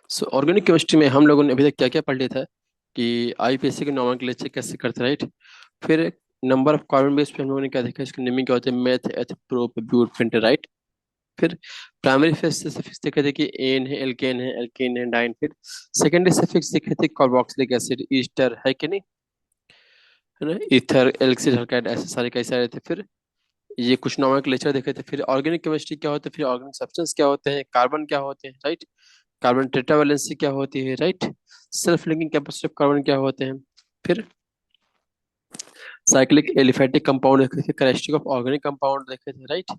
सो organic chemistry में हम लोगों ने अभी तक क्या क्या पढ़ लिया था कि आईपीएससी के नोमेनक्लेचर कैसे करते, राइट। फिर नंबर ऑफ कार्बन बेस पे हम लोगों ने क्या देखा, इसके नेमिंग क्या होते हैं, मेथ, एथ, प्रोप, ब्यूट, पेंट, राइट। फिर प्राइमरी फेस से सफिक्स देखे थे कि एन है, एल्केन है, डाइन। फिर सेकेंडरी सफिक्स देखे थे कार्बोक्सिलिक एसिड, ईस्टर है कि नहीं, है ना, ईथर, एल्सिल हल्काइड, ऐसे सारे कई सारे थे। फिर ये कुछ नोमेनक्लेचर देखे थे। फिर ऑर्गेनिक केमिस्ट्री क्या होता है, फिर ऑर्गेनिक सब्सटेंस क्या होते हैं, कार्बन क्या होते हैं, राइट। कार्बन टेट्रावैलेंसी क्या होती है, right. Self linking capacity of carbon क्या होते हैं। फिर साइक्लिक एलिफेटिक कंपाउंड देखे थे, कैरेक्टरिस्टिक ऑफ ऑर्गेनिक कंपाउंड देखे थे, राइट।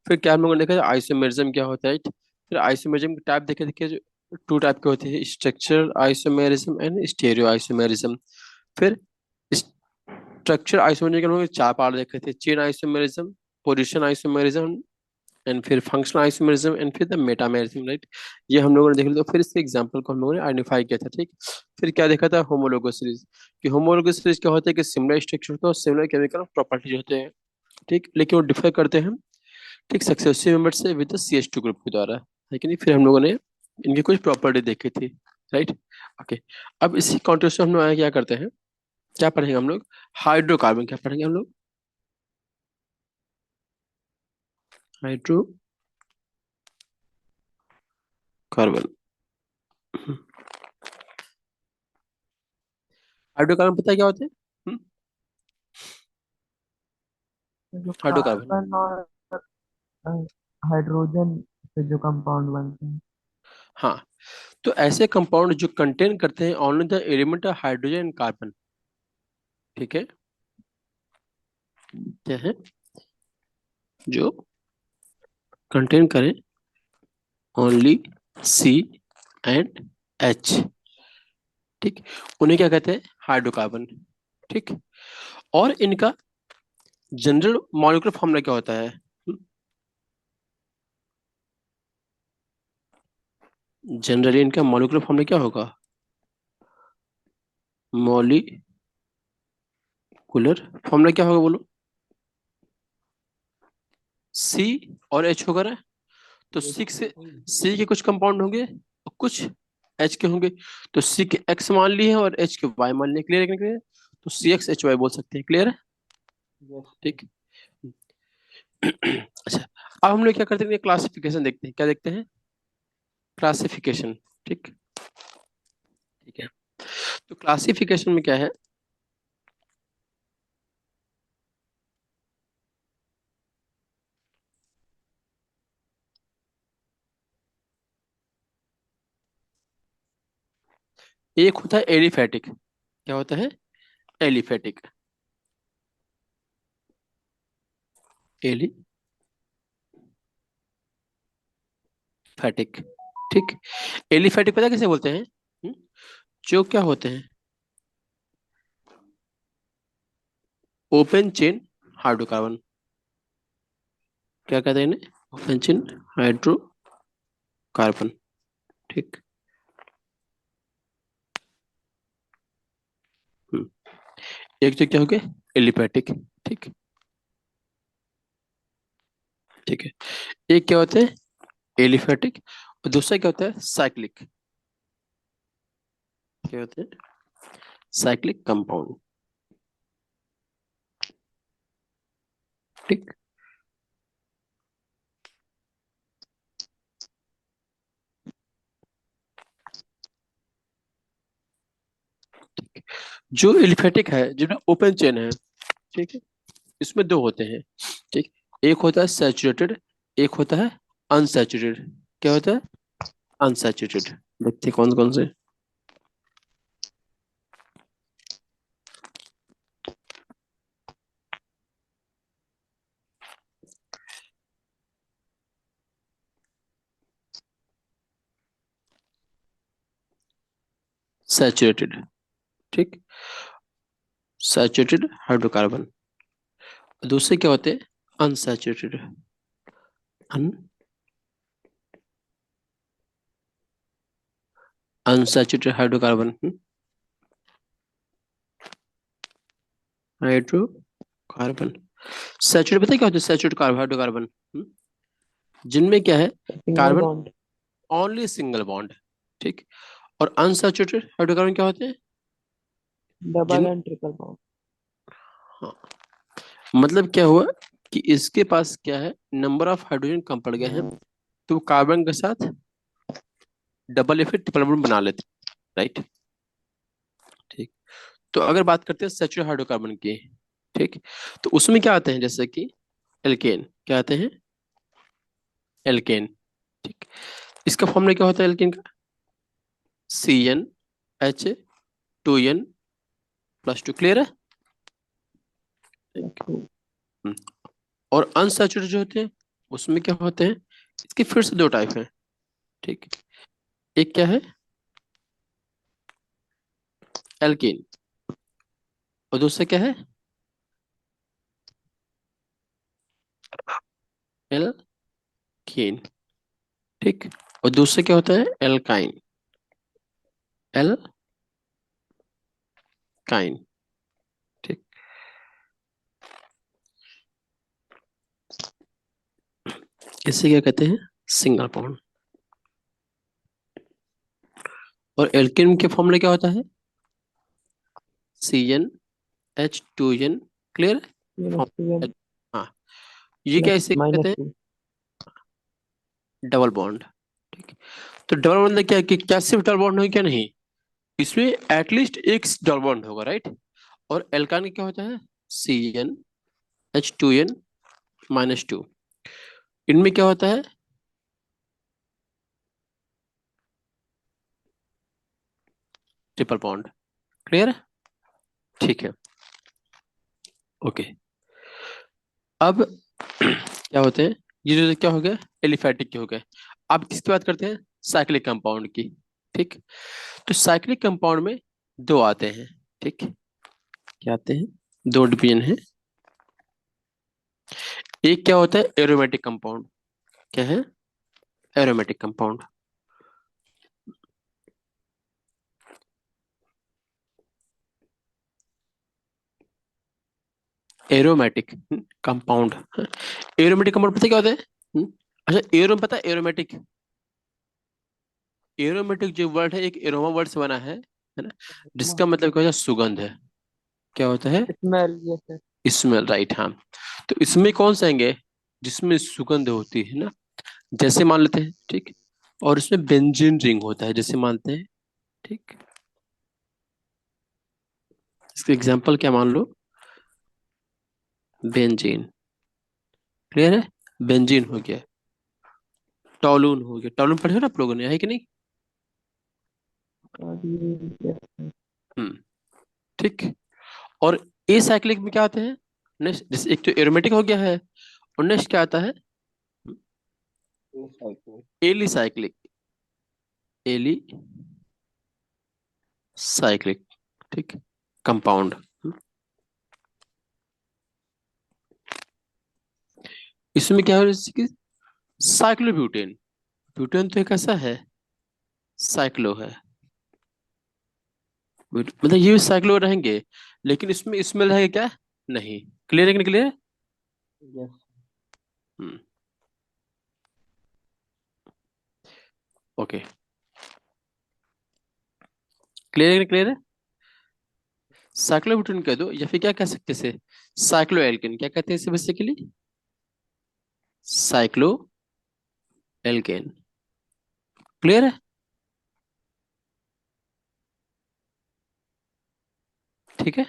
फिर क्या हम लोगों ने देखा, आइसोमेरिज्म क्या होता है, राइट। फिर आइसोमेरिज्म के टाइप देखे थे कि टू टाइप के होते हैं, structural isomerism and stereo isomerism. फिर स्ट्रक्चर आइसोमेरिज्म के हम लोग चार पार्ट देखे थे, chain isomerism, position isomerism, and फिर फंक्शनल आइसोमेरिज्म, एंड फिर द मेटामेरिज्म, राइट। ये हम लोगों ने देख लिया। तो फिर इसके एग्जांपल को हम लोगों ने आइडेंटिफाई किया था, ठीक। फिर क्या देखा था, होमोलोगस सीरीज। कि होमोलोगस सीरीज क्या होता है कि सिमिलर स्ट्रक्चर होता है और सिमिलर केमिकल प्रॉपर्टीज होते हैं, ठीक, लेकिन वो डिफर करते हैं, ठीक, सक्सेसिव मेंबर से विद द CH2 ग्रुप के द्वारा, है कि नहीं। फिर हम लोगों ने इनकी कुछ प्रॉपर्टी देखी थी, राइट। ओके, अब इसी कॉन्टेक्स्ट में हम लोग आगे क्या करते हैं, क्या पढ़ेंगे हम लोग, हाइड्रोकार्बन क्या पढ़ेंगे हम लोग, हाइड्रोकार्बन। हाइड्रोकार्बन पता है क्या होते हैं, जो हाइड्रोकार्बन। कार्बन और हाइड्रोजन से जो कंपाउंड बनते हैं। हाँ, तो ऐसे कंपाउंड जो कंटेन करते हैं only the element of hydrogen and carbon, ठीक है, क्या है, जो कंटेन करें ओनली सी एंड एच, ठीक, उन्हें क्या कहते हैं, हाइड्रोकार्बन, ठीक। और इनका जनरल मॉलिक्यूलर फॉर्मूला क्या होता है, जनरली इनका मॉलिक्यूलर फॉर्मूला क्या होगा, मॉलिक्यूलर फॉर्मूला क्या होगा बोलो, सी और एच होगा ना। तो सिक्स, सी के कुछ कंपाउंड होंगे और कुछ एच के होंगे। तो सी के एक्स मान लिए हैं और एच के वाई मान लिए, क्लियर है क्लियर। तो CXHY बोल सकते हैं, क्लियर है, ठीक। अच्छा, अब हम लोग क्या करते हैं, क्लासिफिकेशन देखते हैं, क्या देखते हैं, क्लासिफिकेशन, ठीक, ठीक है। तो क्लासिफिकेशन में क्या है, एक होता है एलिफेटिक, क्या होता है, एलिफेटिक, एलिफेटिक, ठीक। एलिफेटिक पता है किसे बोलते हैं, हम्म? जो क्या होते हैं, ओपन चेन हाइड्रोकार्बन, क्या कहते हैं इन्हें, ओपन चेन हाइड्रोकार्बन, ठीक। हम्म, एक तो क्या हो गया, एलिफेटिक, ठीक, ठीक है। एक क्या होता है, एलिफेटिक, और दूसरा क्या होता है, साइक्लिक, क्या होता है, साइक्लिक कंपाउंड, ठीक। जो एलिफेटिक है जिनमें ओपन चेन है, ठीक है, इसमें दो होते हैं, ठीक। एक होता है सैचुरेटेड, एक होता है अनसैचुरेटेड, क्या होता है, अनसैचुरेटेड। देखते हैं कौन कौन से, सैचुरेटेड, ठीक, सैचुरेटेड हाइड्रोकार्बन। दूसरे क्या होते हैं, unsaturated, unsaturated hydrocarbon, hydrocarbon. Saturate पता है क्या होता है, सैचुरेट कार्बन हाइड्रोकार्बन, जिनमें क्या है, single carbon bond. Only single bond, ठीक। और अनसैचुरेटेड हाइड्रोकार्बन क्या होते हैं? डबल जिन एंड ट्रिपल बॉन्ड। हाँ, मतलब क्या हुआ कि इसके पास क्या है, नंबर ऑफ हाइड्रोजन कम पड़ गए हैं, तो वो कार्बन के साथ डबल या फिर ट्रिपल बॉन्ड बना लेते हैं, राइट। ठीक। तो अगर बात करते हैं सैचुरेटेड हाइड्रोकार्बन की, ठीक, तो उसमें क्या आते हैं, जैसे कि एल्केन, क्या आते हैं? एल्केन। ठीक। इसका फॉर्मूला क्या होता है एल्केन का? CnH2n+2, क्लियर है? Thank you। हम्म। और अनसैचुरेटेड जो होते हैं उसमें क्या होते हैं? इसके फिर से दो टाइप हैं, ठीक। एक क्या है? एल्केन। और दूसरा क्या है? एल्कीन। ठीक। और दूसरा क्या होता है? एल्काइन। एल्काइन। ठीक। इसे क्या कहते हैं? Single bond. और एल्केन के फॉर्मूला क्या होता है? CnH2n, clear? -2n हाँ। ये क्या, इसे क्या कहते हैं? -2। Double bond. ठीक। तो डबल बॉन्ड मतलब क्या है कि क्या सिर्फ डबल बॉन्ड हो क्या? नहीं, इसमें एटलीस्ट एक डबल बॉन्ड होगा, राइट। और एल्कान क्या होता है? CnH2n-2। इनमें क्या होता है? ट्रिपल बॉन्ड, क्लियर है? ठीक है। ओके। अब क्या होते हैं, ये जो क्या हो गया, एलिफैटिक के हो गए। अब किसकी बात करते हैं? साइक्लिक कंपाउंड की। ठीक। तो साइक्लिक कंपाउंड में दो आते हैं, ठीक। क्या आते हैं? दो डिवीजन है। एक क्या होता है? Aromatic compound. क्या है? Aromatic compound. Aromatic compound. Aromatic compound पता है क्या होता है? अच्छा, एरो पता है? एरोमेटिक, एरोमेटिक जो वर्ड है एक एरोमा वर्ड से बना है ना, जिसका मतलब क्या होता है? सुगंध है। क्या होता है? Smell, yes. स्मेल, राइट, हाँ। तो इसमें कौन से आएंगे जिसमें सुगंध होती है ना, जैसे मान लेते हैं, ठीक। और इसमें बेंजीन रिंग होता है, जैसे मानते हैं, ठीक। इसका एग्जांपल क्या मान लो? बेंजीन, क्लियर है? बेंजीन हो गया। टॉलून हो गया। टॉलून पढ़े हो ना आप लोगों ने, है कि नहीं? और ये yes। हम्म। ठीक। और ए साइक्लिक में क्या आते हैं? नेक्स्ट, जैसे एक तो एरोमेटिक हो गया है, और नेक्स्ट क्या आता है? Alicyclic. एली साइक्लिक, ठीक, कंपाउंड। इसमें क्या है, जैसे कि साइक्लोब्यूटेन। ब्यूटेन तो एक ऐसा है, साइक्लो है, मतलब ये भी साइक्लो रहेंगे, लेकिन इसमें स्मेल है क्या? नहीं। क्लियर है कि नहीं क्लियर? यस। हम्म। ओके। क्लियर है कि नहीं क्लियर है? साइक्लोब्यूटेन कह दो, या फिर क्या कह सकते हैं इसे? साइक्लो एल्केन, क्या कहते हैं इसे बेसिकली? साइक्लो एल्केन, क्लियर है? ठीक है।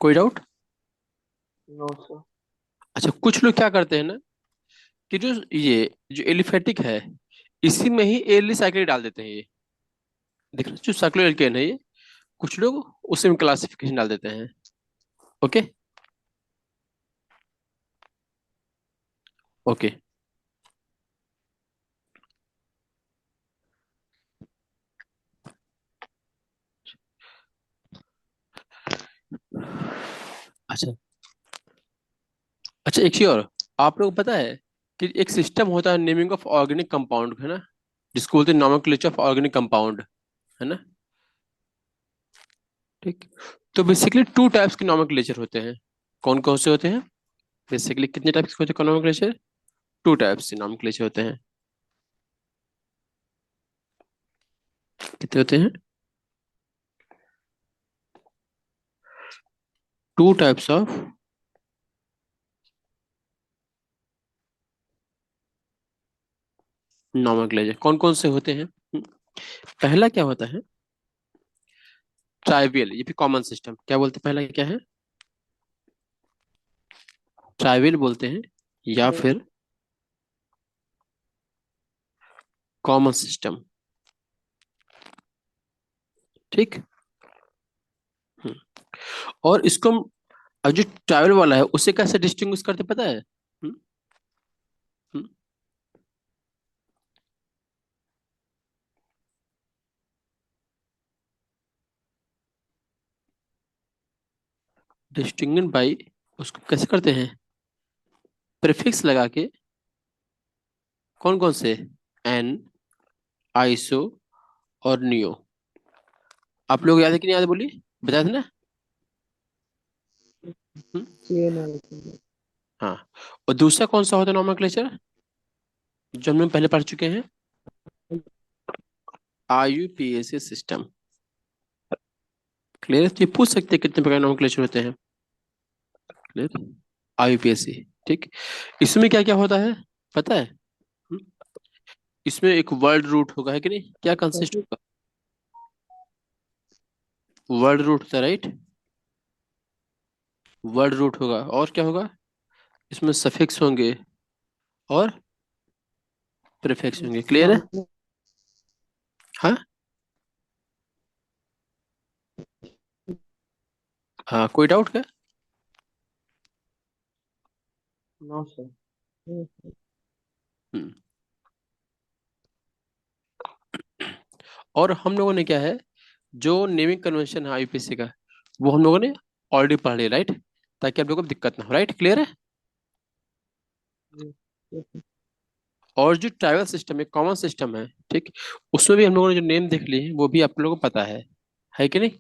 कोई डाउट? No sir. अच्छा, कुछ लोग क्या करते हैं ना, कि जो ये जो एलिफेटिक है, इसी में ही एली साइक्लिक डाल देते हैं, ये देख रहे हो? जो साइक्लो एल्केन है ये, कुछ लोग उसी में क्लासिफिकेशन डाल देते हैं। ओके। ओके। अच्छा। अच्छा, एक चीज और, आप लोग को पता है कि एक सिस्टम होता है नेमिंग ऑफ ऑर्गेनिक कंपाउंड, है ना, जिसको बोलते हैं नोमेनक्लेचर ऑफ ऑर्गेनिक कंपाउंड, है ना, ठीक। तो बेसिकली टू टाइप्स के नोमेनक्लेचर होते हैं। कौन कौन से होते हैं? बेसिकली कितने टाइप्स के होते हैं नोमेनक्लेचर? टू टाइप्स के नोमेनक्लेचर होते हैं। कितने होते हैं? टू टाइप्स ऑफ नॉमेनक्लेचर कौन कौन से होते हैं? पहला क्या होता है? ट्राइवियल, ये भी कॉमन सिस्टम। क्या बोलते हैं? पहला क्या है? ट्राइवियल बोलते हैं, या Yes. फिर कॉमन सिस्टम। ठीक। हम्म, और इसको अब जो ट्राइवल वाला है उसे कैसे डिस्टिंग्विश करते पता है? डिस्टिंग्विश बाई, उसको कैसे करते हैं? प्रीफिक्स लगा के। कौन कौन से? एन, आइसो और नियो। आप लोग याद है कि नहीं याद है? बोलिए, बताया था ना। हम्म, Chain also. हाँ। और दूसरा कौन सा होता है नॉमेनक्लेचर, जो हम लोग पहले पढ़ चुके हैं? IUPAC system. क्लियर है? तो ये पूछ सकते हैं कितने प्रकार नॉमेनक्लेचर होते हैं। क्लियर? आईयूपीएसी। ठीक। इसमें क्या क्या होता है पता है? हम्म, इसमें एक वर्ड रूट होगा, है कि नहीं? क्या कंसिस्ट Suffix. होगा? वर्ड रूट होता है, राइट? वर्ड रूट होगा, और क्या होगा? इसमें सफिक्स होंगे और प्रीफिक्स होंगे। क्लियर है? Normal. हाँ। हाँ, कोई डाउट क्या? No, sir. Yes. हम्म। और हम लोगों ने क्या है, जो नेमिंग कन्वेंशन है आईपीसी का, वो हम लोगों ने ऑलरेडी पढ़ लिया, राइट? ताकि आप लोगों को दिक्कत ना हो। राइट? क्लियर है? Yes. Yes. और जो ट्राइबल सिस्टम है, कॉमन सिस्टम है, ठीक, उसमें भी हम लोगों ने जो नेम देख लिए हैं वो भी आप लोगों को पता है कि नहीं?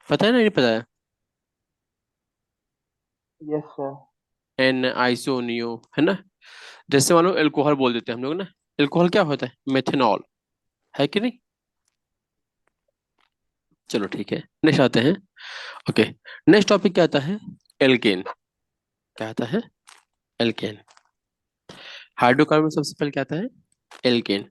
पता है ना, नहीं पता है? Yes, sir. N, iso, neo, है ना? जैसे मान लो एल्कोहल बोल देते हैं हम लोग ना। एल्कोहल क्या होता है? मेथेनॉल, है कि नहीं? चलो ठीक है, नेक्स्ट आते हैं। ओके। नेक्स्ट टॉपिक क्या आता है? एल्केन। क्या आता है? एल्केन। हाइड्रोकार्बन में सबसे पहले क्या आता है? एल्केन।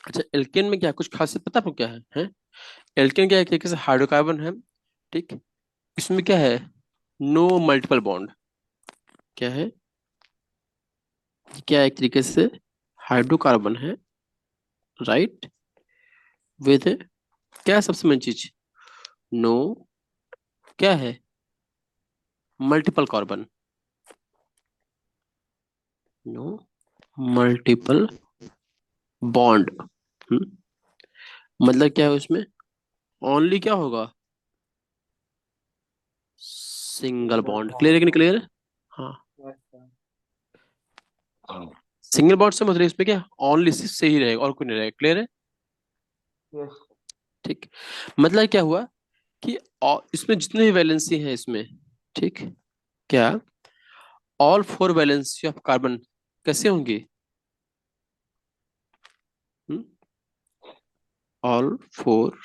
अच्छा, एल्केन में क्या कुछ खासियत पता आपको क्या है? एल्केन क्या है? एक तरीके से हाइड्रोकार्बन है। ठीक। इसमें क्या है? No multiple bond. क्या है? क्या है? एक तरीके से हाइड्रोकार्बन है, राइट? विद क्या है सबसे मेन चीज? नो, क्या है? Multiple carbon. No multiple bond. मतलब क्या है उसमें? ओनली क्या होगा? Single Single bond. Clear bond. है कि नहीं? क्लियर है? हाँ। Yes, sir. सिंगल बॉन्ड से मतलब इसमें क्या, ओनली से ही रहेगा और कोई नहीं रहेगा। क्लियर है? Yes. ठीक। मतलब क्या हुआ कि इसमें जितने भी वैलेंसी है इसमें, ठीक, क्या all four valency of carbon कैसे होंगे? All four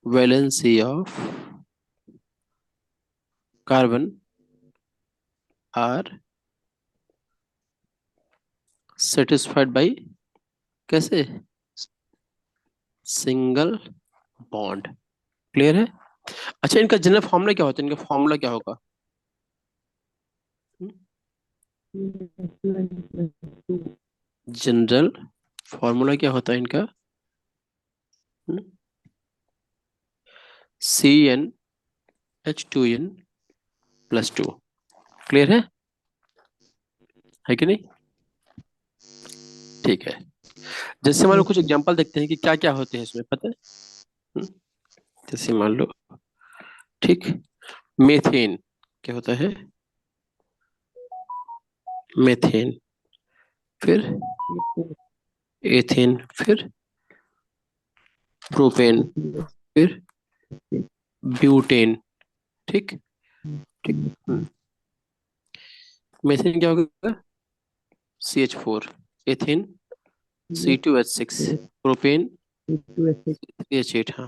valency of carbon are satisfied by, कैसे? Single bond. क्लियर है? अच्छा, इनका जनरल फॉर्मूला क्या होता है? इनका फॉर्मूला क्या होगा? जनरल फॉर्मूला क्या होता है इनका? CnH2n+2। क्लियर है कि नहीं? ठीक है। जैसे मान लो Yes, कुछ sir. एग्जांपल देखते हैं कि क्या क्या होते हैं इसमें, पता है? हम्म, जैसे मान लो, ठीक, मीथेन। क्या होता है? मीथेन। फिर Yes, sir. एथेन। फिर प्रोपेन, फिर ब्यूटेन। ठीक ठीक। मेथेन क्या होगा? CH4, ethane C2H6, propane CH8, हाँ,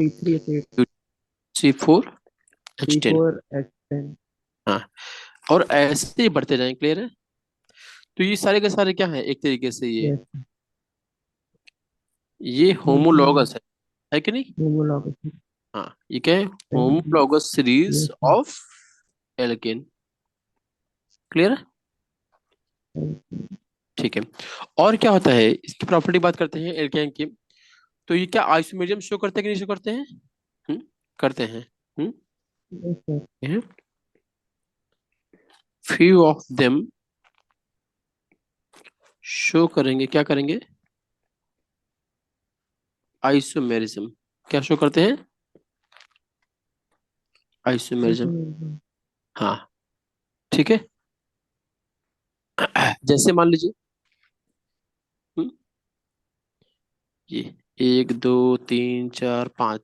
C4H10। हाँ, और ऐसे ही बढ़ते जाएं। क्लियर है? तो ये सारे के सारे क्या है एक तरीके से, ये होमोलॉगस है कि नहीं? हाँ, ये क्या है? Homologous series of alkene. Clear है? ठीक है। और क्या होता है, इसकी प्रॉपर्टी बात करते हैं एल्केन की। तो ये क्या आइसोमेरिज्म शो करते हैं कि नहीं शो करते हैं? हम्म, करते हैं। फ्यू ऑफ देम शो करेंगे, क्या करेंगे? आइसोमेरिज्म। क्या शो करते हैं? आइसोमेरिज्म। हाँ, ठीक है। जैसे मान लीजिए, हम्म, ये 1 2 3 4 5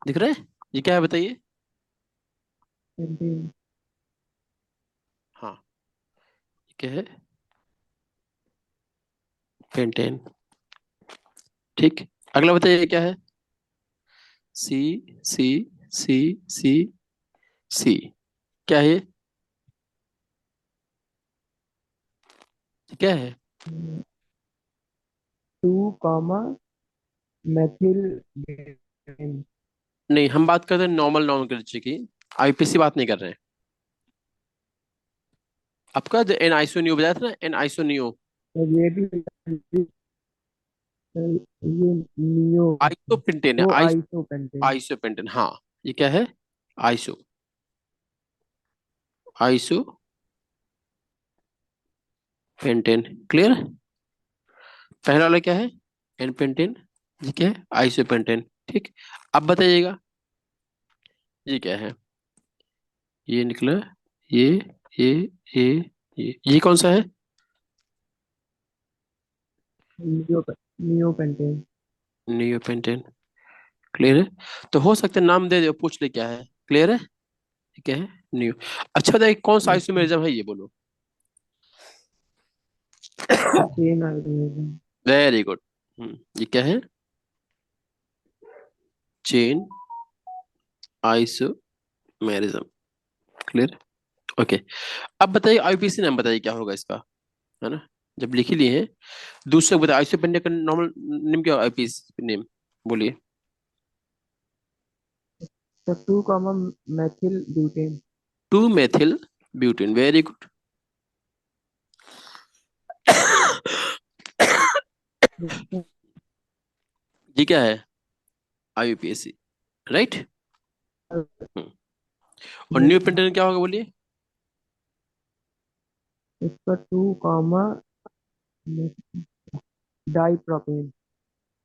दिख रहा है। ये क्या है बताइए? हाँ, ये क्या है? पेंटेन। ठीक। अगला बताइए क्या है? सी सी सी सी सी। क्या है ये? क्या है? नहीं, हम बात करते हैं नॉर्मल नॉमेनक्लेचर की। आईपीसी बात नहीं कर रहे हैं। आपका जो एन आइसोनियो बताया था ना, एन आइसोनियो। आइसोपेंटेन है, आइसोपेंटेन। हाँ, ये क्या है? Iso isopentane. क्लियर? पहला वाला क्या है? N pentane. ये क्या है? आइसोपेंटेन। ठीक। अब बताइएगा, ये क्या है? ये निकला, ये ये ये ये कौन सा है? नियोपेंटेन। क्लियर है? तो हो सकता है नाम दे दे, पूछ ले क्या है। क्लियर है? ये क्या है? नियो। अच्छा बताइए कौन सा आइसोमेरिज्म है ये बोलो। Very good. ये क्या है? Chain isomerism. क्लियर? ओके। अब बताइए आईपीसी नाम बताइए क्या होगा इसका, है ना? जब लिख ही लिए हैं। दूसरे को बताइए आइसोपेंटेन का नॉर्मल नेम क्या होगा? आईपीसी नेम बोलिए। 2 मेथिल ब्यूटेन। Very good. ये क्या है? आईयूपीएसी। राइट। और न्यू पेंटेन क्या होगा बोलिए?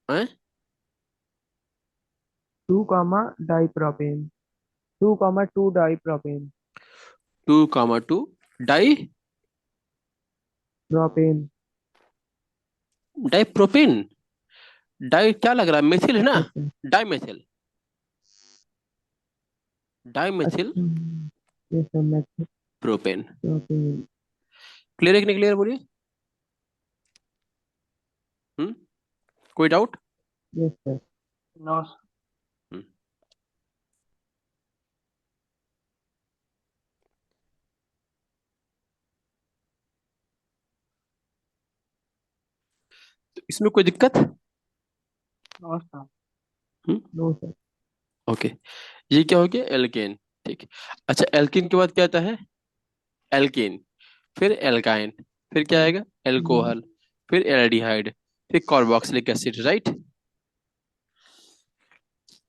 हैं? 2 2 डाई डाइप्रोपेन। डाई क्या लग रहा है? मिथिल है ना? Dimethyl. Dimethyl propane. Clear है कि नहीं क्लियर बोलिए? हम्म, कोई डाउट? नो हम्म, तो इसमें कोई दिक्कत? सर। हम्म, ओके। ये क्या हो गया? एल्केन। ठीक। अच्छा, एल्केन के बाद क्या आता है? एल्केन, फिर एल्काइन, फिर क्या आएगा? एल्कोहल, फिर एल्डिहाइड, फिर कार्बोक्सिलिक एसिड। राइट।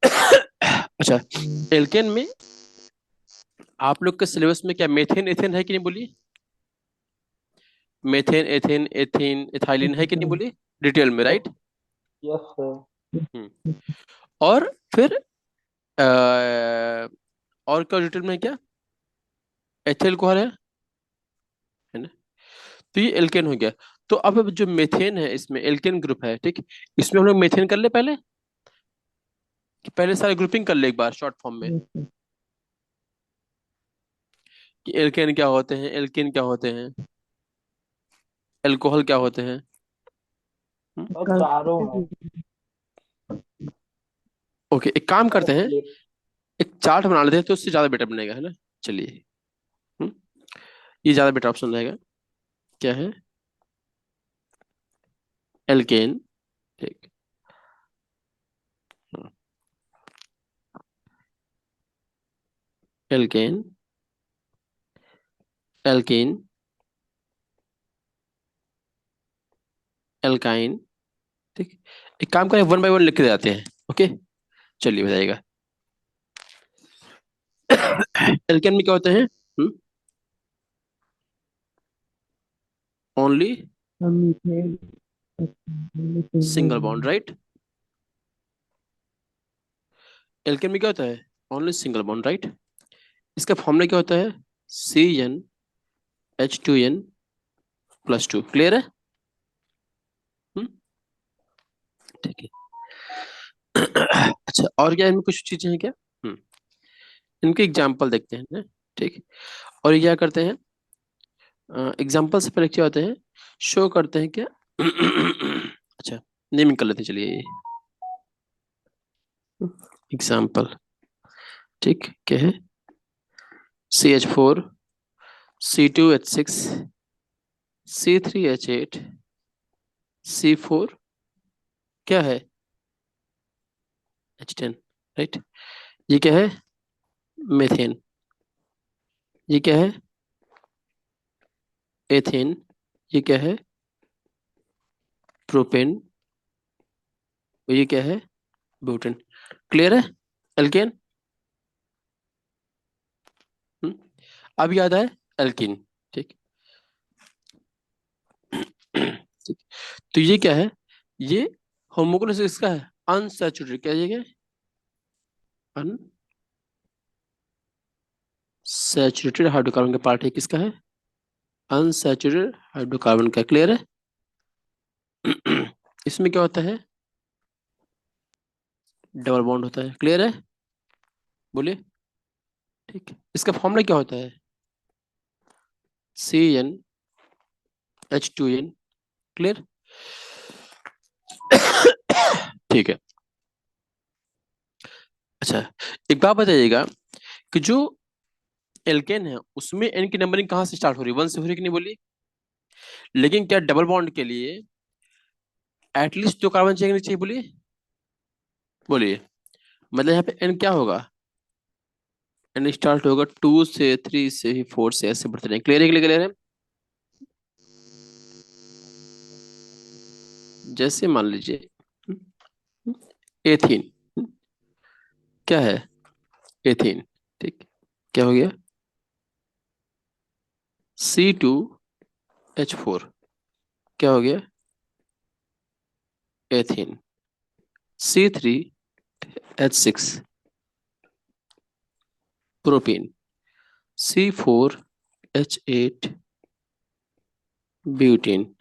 अच्छा, एल्केन में आप लोग के सिलेबस में क्या मेथेन एथेन है कि नहीं बोलिए? मेथेन एथेन एथीन एथाइलिन है कि नहीं बोलिए? डिटेल में। राइट। Yes sir. और फिर और क्या डिटेल में है क्या? एथिल कोहल है ना? तो ये एल्केन हो गया। तो अब जो मेथेन है इसमें एल्केन ग्रुप है। ठीक। इसमें हम लोग मेथेन कर ले पहले। कि पहले सारे ग्रुपिंग कर ले एक बार शॉर्ट फॉर्म में, yes sir, कि एल्केन क्या होते हैं, एल्केन क्या होते हैं, एल्कोहल क्या होते हैं। और चारों हैं। ओके, एक काम और करते हैं, एक एक चार्ट बना लेते हैं तो उससे ज्यादा बेटर बनेगा, है ना। चलिए। हम्म, ये ज्यादा बेटर ऑप्शन रहेगा। क्या है? एल्केन। ठीक। Alkane, alkane, alkyne. ठीक। एक काम करें, वन बाय वन लिख के जाते हैं। ओके, चलिए बताइएगा। एल्केन में क्या होते हैं? Only methane, single bond, right. Alkane में क्या होता है? Only single bond, right. इसका फॉर्मूला क्या होता है? CnH2n+2। क्लियर है? हम्म, ठीक है। अच्छा, और क्या इनमें कुछ चीजें हैं क्या? इनके एग्जाम्पल देखते हैं ना। ठीक। और ये क्या करते हैं? एग्जाम्पल से पहले क्या होते हैं, शो करते हैं क्या। अच्छा, नेमिंग कर लेते हैं, चलिए। एग्जाम्पल। ठीक, क्या है? CH4, C2H6, C3H8, C4, क्या है? H10, right. ये क्या है? मेथेन। ये क्या है? एथेन। ये क्या है? प्रोपेन। और ये क्या है? ब्यूटेन। क्लियर है? एल्केन। हम्म, अब याद है एल्किन। ठीक। ठीक। तो ये क्या है? ये होमोगेनस किसका है? अनसैचुरेटेड। क्या ये? अनसैचुरेटेड हाइड्रोकार्बन का पार्ट है, किसका है? अनसैचुरेटेड हाइड्रोकार्बन का। क्लियर है? इसमें क्या होता है? डबल बॉन्ड होता है। क्लियर है? बोलिए। ठीक। इसका फॉर्मूला क्या होता है? CnH2n। क्लियर। ठीक है। अच्छा, एक बात बताइएगा कि जो एल्केन है उसमें एन की नंबरिंग कहाँ से स्टार्ट हो रही है? वन से हो रही है कि नहीं, बोलिए। लेकिन क्या डबल बॉन्ड के लिए एटलीस्ट दो कार्बन चाहिए कि नहीं चाहिए, बोलिए। बोलिए। मतलब यहाँ पे एन क्या होगा? एन स्टार्ट होगा 2 से, 3 से, 4 से, ऐसे बढ़ते रहेंगे। क्लियर है? क्लियर है? जैसे मान लीजिए एथीन। क्या है? एथीन। ठीक। क्या हो गया? C2H4। क्या हो गया? Ethene. C3H6 propene. C4H8 butene.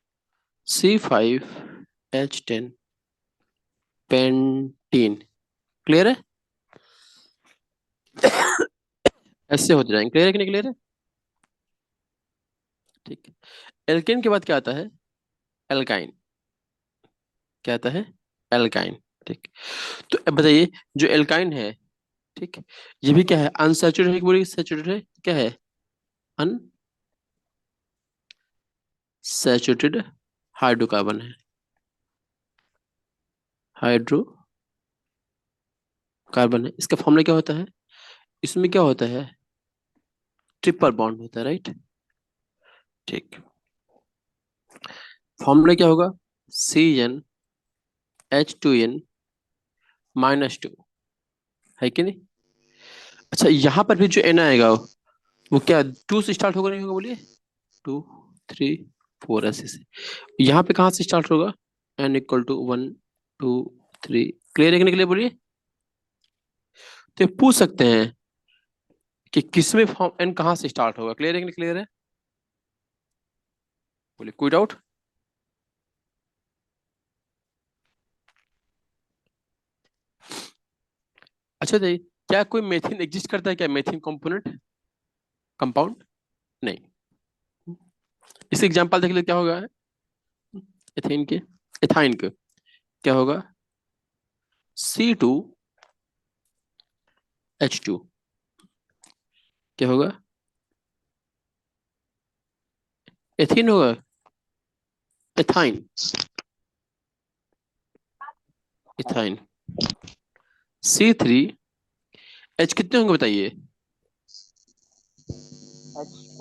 C5H10 pentene. Clear है? ऐसे होते जाएंगे। क्लियर है कि नहीं? क्लियर है? ठीक है। एल्केन के बाद क्या आता है? एल्काइन। क्या आता है? एल्काइन। ठीक। तो अब बताइए, जो एल्काइन है, ठीक, ये भी क्या है? अनसैचुरेटेड है कि बोलिए सैचुरेटेड है? क्या है? अनसैचुरेटेड हाइड्रोकार्बन है। हाइड्रोकार्बन है। इसका फॉर्मूला क्या होता है? इसमें क्या होता है? ट्रिपल बॉन्ड होता है, राइट। ठीक। फॉर्मूला क्या होगा? CnH2n-2 है कि नहीं? अच्छा, यहाँ पर भी जो एन आएगा वो क्या 2 से स्टार्ट होगा नहीं होगा, बोलिए। 2, 3, 4, ऐसे से। यहाँ पे कहाँ से स्टार्ट होगा? N = 1, 2, 3। क्लियर है कि नहीं? क्लियर, बोलिए। तो ये पूछ सकते हैं कि किसमें फॉर्म एन कहाँ से स्टार्ट होगा। क्लियर है कि नहीं? क्लियर है? बोलिए, कोई डाउट? अच्छा देखिए, क्या कोई मेथिन एग्जिस्ट करता है क्या, मेथिन कंपोनेंट कंपाउंड? नहीं। इस एग्जांपल देख लो क्या होगा, एथेन के, एथाइन के, क्या होगा, C2H2, क्या होगा, एथीन होगा, एथाइन, इथाइन, C3H कितने होंगे बताइए,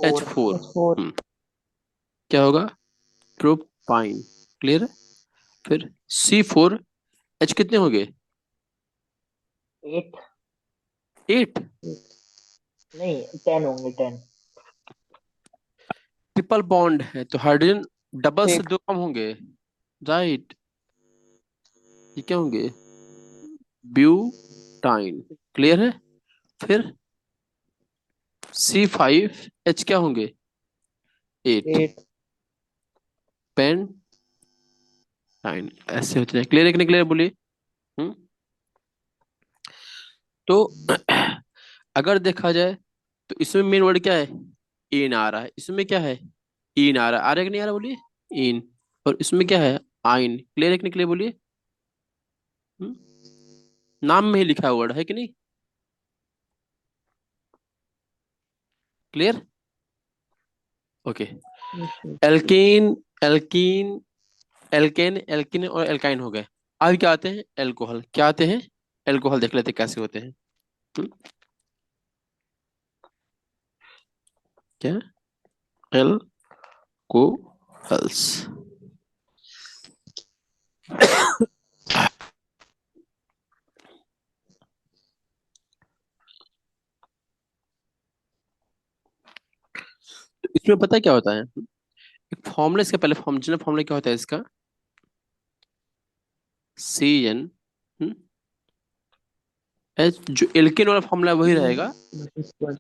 एच H4। फोर H4 क्या होगा, प्रोपाइन। क्लियर है? फिर C4H कितने होंगे, 8। 8। नहीं, 10 होंगे, 10। ट्रिपल बॉन्ड है तो हाइड्रोजन डबल से 6 दो कम होंगे, राइट? ये क्या होंगे, ब्यूटाइन। क्लियर है? फिर C5H क्या होंगे, 8, 8। पेन टाइन, ऐसे होते हैं। क्लियर है कि नहीं, क्लियर बोलिए। हम्म तो अगर देखा जाए तो इसमें मेन वर्ड क्या है, इन आ रहा है, इसमें क्या है, इन आ रहा है कि नहीं आ रहा, बोलिए, इन। और इसमें क्या है, आइन। क्लियर है कि नहीं, क्लियर बोलिए। हम्म? नाम में ही लिखा हुआ वर्ड है कि नहीं, clear? Okay. Alkene, alkene, alkane, alkene और एल्काइन हो गए। अब क्या आते हैं, एल्कोहल। क्या आते हैं, एल्कोहल देख लेते हैं कैसे होते हैं। हम्म? क्या, एल्कोहल्स। इसमें पता है क्या होता है, एक फॉर्मूला, इसका पहले फॉर्मूला, फॉर्मूला क्या होता है इसका, CN एच, जो एल्केन वाला फॉर्मूला वही रहेगा। -1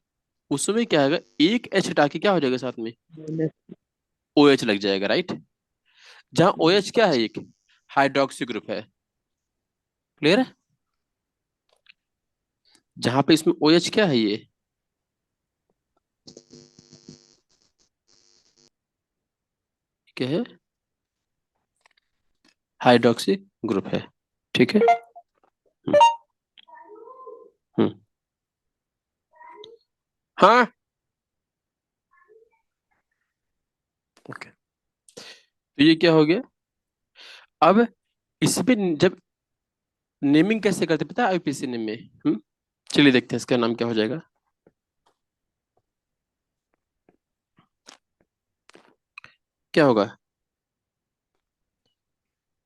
उसमें क्या है, एक एच हटा के क्या हो जाएगा साथ में, -, OH लग जाएगा, राइट? जहां OH क्या है, एक हाइड्रोक्सी ग्रुप है। क्लियर है? जहां पे इसमें OH क्या है, ये क्या है, हाइड्रोक्सी ग्रुप है। ठीक है? हम्म हम्म, हाँ, ओके। तो ये क्या हो गया, अब इसमें जब नेमिंग कैसे करते पता है, IUPAC नेम में। चलिए देखते हैं इसका नाम क्या हो जाएगा। क्या होगा,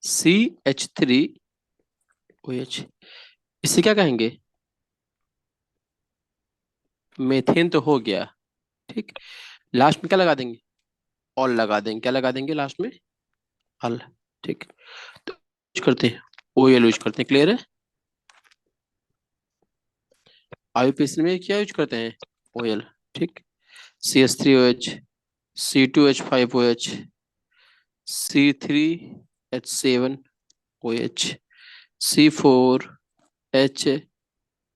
CH3OH, इसे क्या कहेंगे, मेथेन तो हो गया। ठीक, लास्ट में क्या लगा देंगे, ऑल लगा देंगे। क्या लगा देंगे लास्ट में, अल। ठीक, तो यूज करते हैं, OL यूज करते हैं। क्लियर है? IUPAC में क्या यूज करते हैं, OL। ठीक, CH3OH, C2H5OH, C3H7OH, C4H,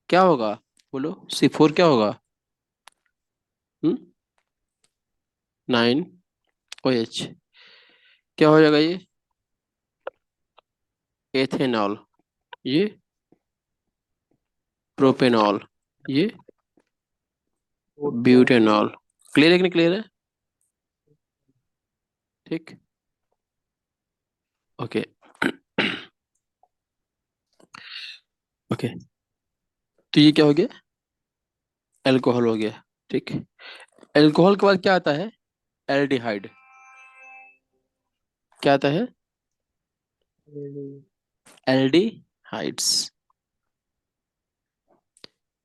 क्या होगा, बोलो, C4 क्या होगा, 9OH, क्या हो जाएगा ये, एथेनॉल, ये प्रोपेनॉल, ये ब्यूटेनॉल। क्लियर है कि नहीं, क्लियर है? ठीक, ओके। ओके, तो ये क्या हो गया, एल्कोहल हो गया। ठीक, एल्कोहल के बाद क्या आता है, एल्डिहाइड। क्या आता है, एल्डिहाइड्स।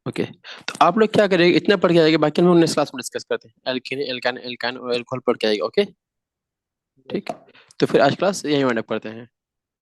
ओके, तो आप लोग क्या करेंगे, इतना पढ़ के आएंगे, बाकी हम लोग नेक्स्ट क्लास में डिस्कस करते हैं, एल्कीन, एल्कान, एल्कान और एल्कोहल पढ़ के आएगा। ओके, ठीक, तो फिर आज क्लास यही वाइंड अप करते हैं।